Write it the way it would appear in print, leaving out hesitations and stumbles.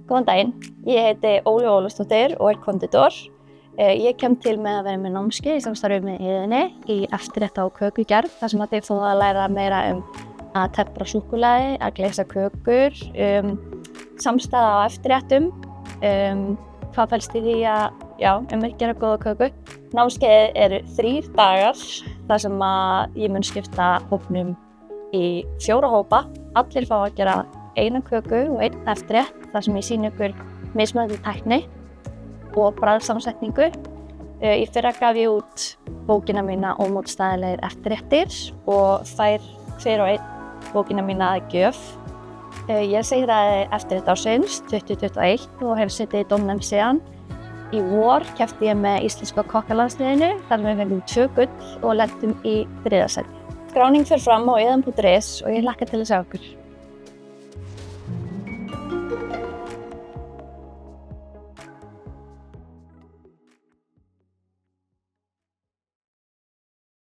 Góðan daginn, ég heiti Ólöf Ólafsdóttir og konditor. Ég kem til með að vera með námskeið í samstarfi með Iðunni í eftirrétta og kökugerð, þar sem þið fáið að læra meira að tempra súkkulaði, að gleysa kökur, samstæða á eftirréttum, hvað felst í því að gera góða köku. Námskeiðið eru 3 dagar, þar sem ég mun skipta hópnum í 4 hópa. Allir fá að gera eina köku og einn eftirrétt, þar sem ég sýni ykkur mismunandi tækni og bragðsamsetningu. Í fyrra gaf ég út bókina mína Ómótstæðilegir eftirréttir og fær hver og einn bókina mína að gjöf. Ég sigraði eftirrétt ársins 2021 og hef setið í dómnefnd síðan. Í vor keppti ég með íslenska kokkalandsliðinu, þar sem við fengum 2 gull og lentum í 3. sæti. Skráning fer fram á iðan.is og ég hlakka til að sjá ykkur.